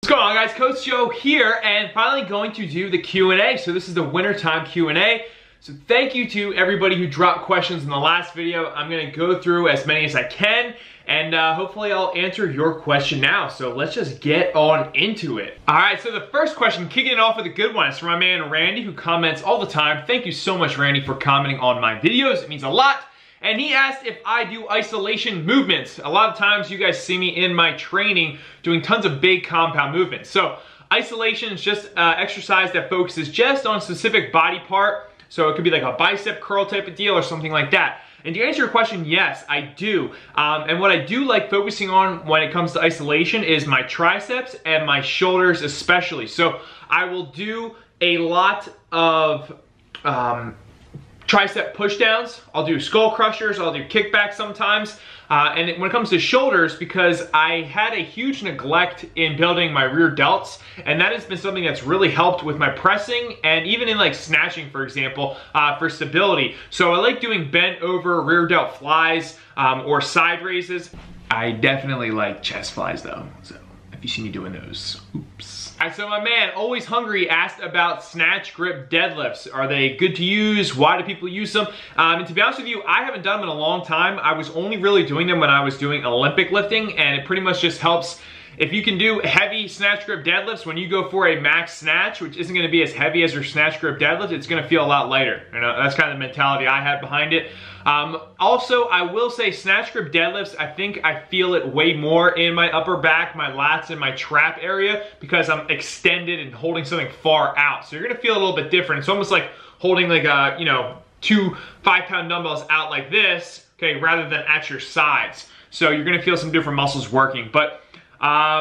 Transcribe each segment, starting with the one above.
What's going on, guys? Coach Joe here, and finally going to do the Q&A. So this is the wintertime Q&A. So thank you to everybody who dropped questions in the last video. I'm gonna go through as many as I can, and hopefully I'll answer your question now. So let's just get on into it. All right, so the first question, kicking it off with a good one, is from my man Randy, who comments all the time. Thank you so much, Randy, for commenting on my videos. It means a lot. And he asked if I do isolation movements. A lot of times you guys see me in my training doing tons of big compound movements. So isolation is just exercise that focuses just on a specific body part. So it could be like a bicep curl type of deal or something like that. And to answer your question, yes, I do. And what I do like focusing on when it comes to isolation is my triceps and my shoulders especially. So I will do a lot of tricep pushdowns, I'll do skull crushers, I'll do kickbacks sometimes. And when it comes to shoulders, because I had a huge neglect in building my rear delts, and that has been something that's really helped with my pressing and even in like snatching, for example, for stability. So I like doing bent over rear delt flies or side raises. I definitely like chest flies though, so if you see me doing those, oops. All right, so my man, Always Hungry, asked about snatch grip deadlifts. Are they good to use? Why do people use them? And to be honest with you, I haven't done them in a long time. I was only really doing them when I was doing Olympic lifting, and it pretty much just helps. If you can do heavy snatch grip deadlifts, when you go for a max snatch, which isn't gonna be as heavy as your snatch grip deadlift, it's gonna feel a lot lighter. You know, that's kind of the mentality I had behind it. Also, I will say snatch grip deadlifts, I think I feel it way more in my upper back, my lats, and my trap area because I'm extended and holding something far out. So you're gonna feel a little bit different. It's almost like holding like a, you know, 2 5-pound dumbbells out like this, okay, rather than at your sides. So you're gonna feel some different muscles working. But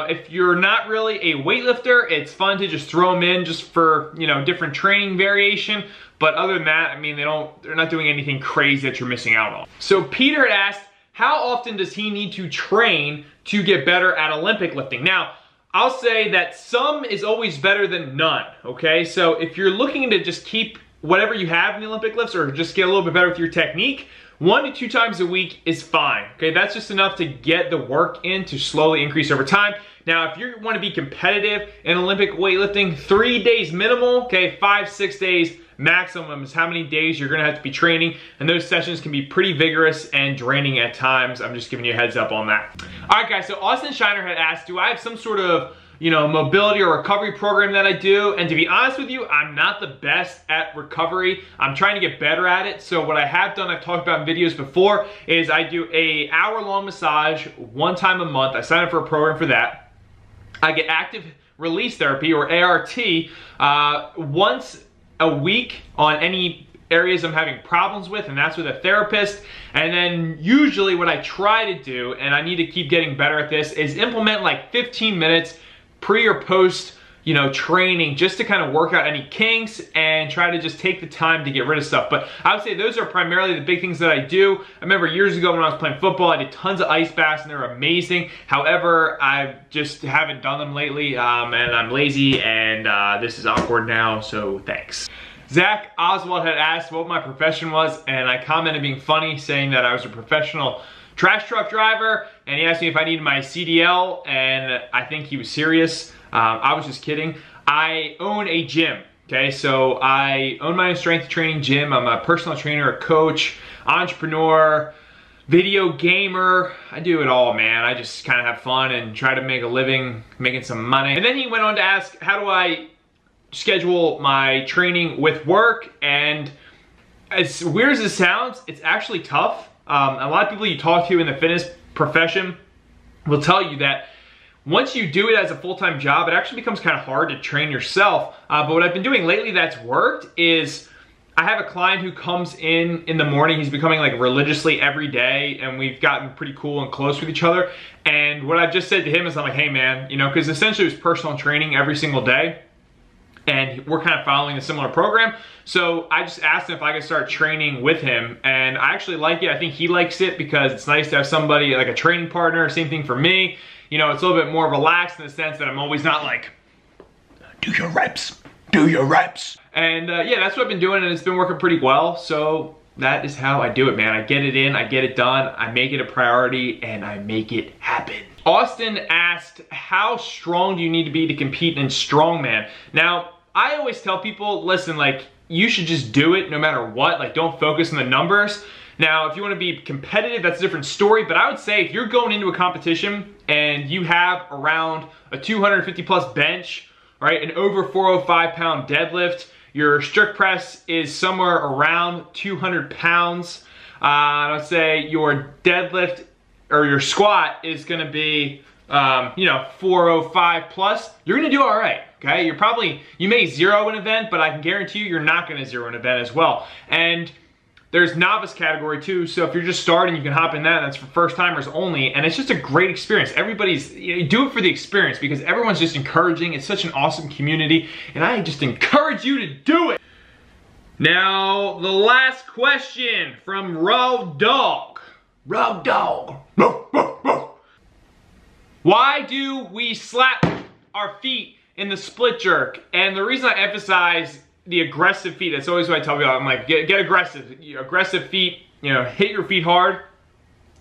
if you're not really a weightlifter, it's fun to just throw them in just for, you know, different training variation. But other than that, I mean, they're not doing anything crazy that you're missing out on. So Peter had asked, how often does he need to train to get better at Olympic lifting? Now, I'll say that some is always better than none, okay? So if you're looking to just keep whatever you have in the Olympic lifts or just get a little bit better with your technique, 1 to 2 times a week is fine, okay? That's just enough to get the work in to slowly increase over time. Now, if you want to be competitive in Olympic weightlifting, 3 days minimal, okay? 5-6 days maximum is how many days you're gonna have to be training, and those sessions can be pretty vigorous and draining at times. I'm just giving you a heads up on that. All right, guys, so Austin Shiner had asked, do I have some sort of, you know, mobility or recovery program that I do? And to be honest with you, I'm not the best at recovery. I'm trying to get better at it. So what I have done, I've talked about in videos before, is I do a hour-long massage 1 time a month. I sign up for a program for that. I get active release therapy, or ART, once a week on any areas I'm having problems with, and that's with a therapist. And then usually what I try to do, and I need to keep getting better at this, is implement like 15 minutes pre or post, you know, training, just to kind of work out any kinks and try to just take the time to get rid of stuff. But I would say those are primarily the big things that I do. I remember years ago when I was playing football, I did tons of ice baths and they were amazing. However, I just haven't done them lately, and I'm lazy, and this is awkward now, so thanks. Zach Oswald had asked what my profession was, and I commented being funny, saying that I was a professional trash truck driver, and he asked me if I needed my CDL, and I think he was serious. I was just kidding. I own a gym, okay? So I own my own strength training gym. I'm a personal trainer, a coach, entrepreneur, video gamer. I do it all, man. I just kind of have fun and try to make a living, making some money. And then he went on to ask, how do I schedule my training with work? And as weird as it sounds, it's actually tough. A lot of people you talk to in the fitness profession will tell you that once you do it as a full-time job, it actually becomes kind of hard to train yourself. But what I've been doing lately that's worked is I have a client who comes in the morning. He's becoming like religiously every day, and we've gotten pretty cool and close with each other. And what I've just said to him is, I'm like, hey man, you know, because essentially it's personal training every single day, and we're kind of following a similar program. So I just asked him if I could start training with him, and I actually like it. I think he likes it because it's nice to have somebody, like a training partner. Same thing for me. You know, it's a little bit more relaxed in the sense that I'm always not like, do your reps, do your reps. And yeah, that's what I've been doing, and it's been working pretty well. So that is how I do it, man. I get it in, I get it done, I make it a priority, and I make it happen. Austin asked, how strong do you need to be to compete in strongman? Now, I always tell people, listen, like, you should just do it no matter what. Like, don't focus on the numbers. Now, if you want to be competitive, that's a different story, but I would say if you're going into a competition and you have around a 250 plus bench, right, an over 405 pound deadlift, your strict press is somewhere around 200 pounds, I would say your deadlift or your squat is going to be, 405 plus, you're going to do all right, okay? You may zero an event, but I can guarantee you, you're not going to zero an event as well. And there's novice category too, so if you're just starting, you can hop in that. That's for first timers only, and it's just a great experience. Do it for the experience because everyone's just encouraging. It's such an awesome community, and I just encourage you to do it. Now, the last question from Raw Dog. Raw Dog. Why do we slap our feet in the split jerk? And the reason I emphasize the aggressive feet, that's always what I tell people. I'm like, get aggressive. Aggressive feet, hit your feet hard.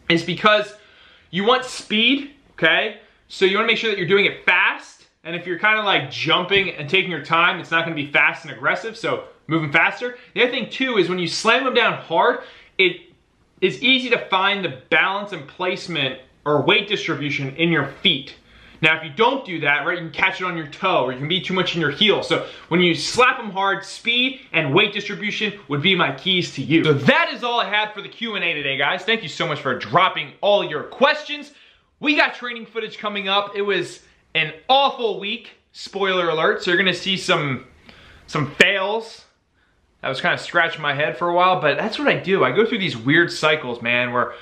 Is because you want speed, okay? So you want to make sure that you're doing it fast. And if you're kind of like jumping and taking your time, it's not going to be fast and aggressive. So moving faster. The other thing too is when you slam them down hard, it is easy to find the balance and placement or weight distribution in your feet. Now, if you don't do that, right, you can catch it on your toe or you can be too much in your heel. So when you slap them hard, speed and weight distribution would be my keys to you. So that is all I had for the Q&A today, guys. Thank you so much for dropping all your questions. We got training footage coming up. It was an awful week, spoiler alert. So you're gonna see some fails. I was kind of scratching my head for a while, but that's what I do. I go through these weird cycles, man, where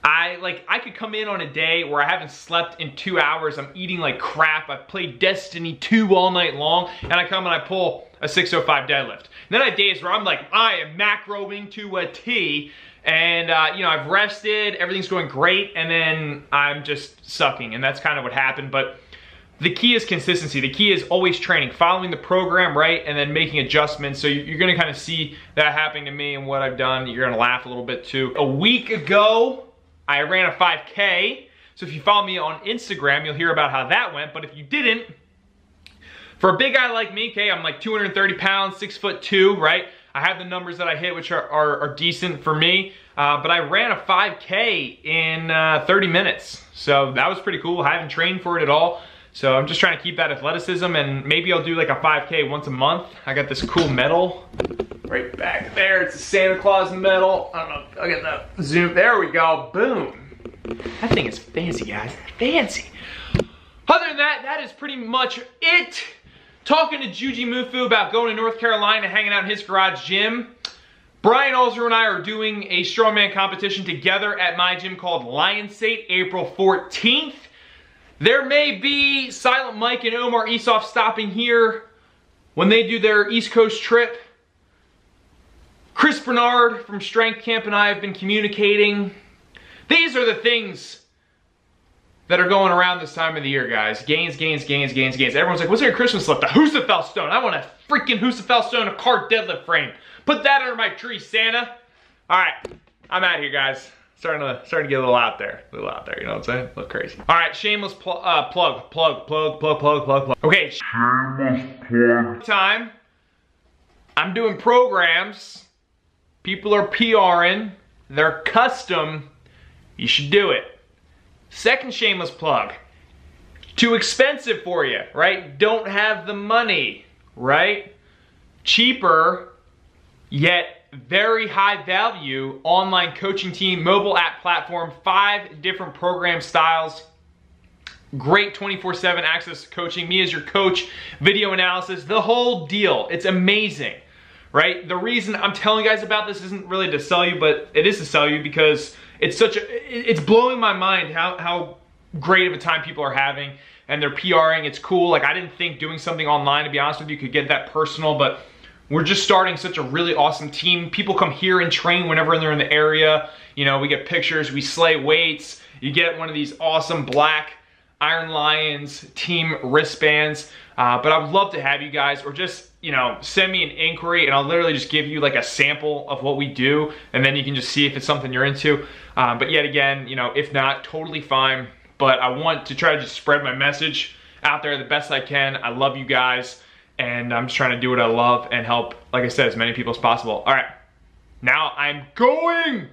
I could come in on a day where I haven't slept in 2 hours, I'm eating like crap, I've played Destiny 2 all night long, and I come and I pull a 605 deadlift. And then I have days where I'm like, I am macroing to a T, and I've rested, everything's going great, and then I'm just sucking, and that's kind of what happened. But the key is consistency. The key is always training, following the program, right, and then making adjustments. So you're gonna kind of see that happening to me and what I've done. You're gonna laugh a little bit too. A week ago, I ran a 5K, so if you follow me on Instagram, you'll hear about how that went, but if you didn't, for a big guy like me, okay, I'm like 230 pounds, 6'2", right? I have the numbers that I hit, which are decent for me, but I ran a 5K in 30 minutes, so that was pretty cool. I haven't trained for it at all, so I'm just trying to keep that athleticism, and maybe I'll do like a 5K once a month. I got this cool medal right back there. It's a Santa Claus medal. I don't know if I'll get that zoom. There we go, boom. That thing is fancy, guys, fancy. Other than that, that is pretty much it. Talking to Juji Mufu about going to North Carolina, hanging out in his garage gym. Brian Alzer and I are doing a strongman competition together at my gym called LionsDenEliteTraining, April 14th. There may be Silent Mike and Omar Esoff stopping here when they do their East Coast trip. Chris Bernard from Strength Camp and I have been communicating. These are the things that are going around this time of the year, guys. Gains, gains, gains, gains, gains. Everyone's like, what's your Christmas list? A Husafell stone. I want a freaking Husafell stone, a cart deadlift frame. Put that under my tree, Santa. All right, I'm out of here, guys. Starting to get a little out there, you know what I'm saying? A little crazy. All right, shameless plug. Okay, shameless plug time. I'm doing programs. People are PRing. They're custom. You should do it. Second shameless plug. Too expensive for you, right? Don't have the money, right? Cheaper, yet very high value online coaching team, mobile app platform, 5 different program styles, great 24/7 access to coaching, me as your coach, video analysis, the whole deal. It's amazing, right? The reason I'm telling you guys about this isn't really to sell you, but it is to sell you because it's blowing my mind how great of a time people are having, and they're PRing. It's cool. Like, I didn't think doing something online, to be honest with you, could get that personal, but we're just starting such a really awesome team. People come here and train whenever they're in the area. You know, we get pictures, we slay weights. You get one of these awesome black Iron Lions team wristbands. But I would love to have you guys, or just, send me an inquiry and I'll literally just give you like a sample of what we do, and then you can just see if it's something you're into. But yet again, if not, totally fine. but I want to try to just spread my message out there the best I can. I love you guys, and I'm just trying to do what I love and help, like I said, as many people as possible. All right, now I'm going.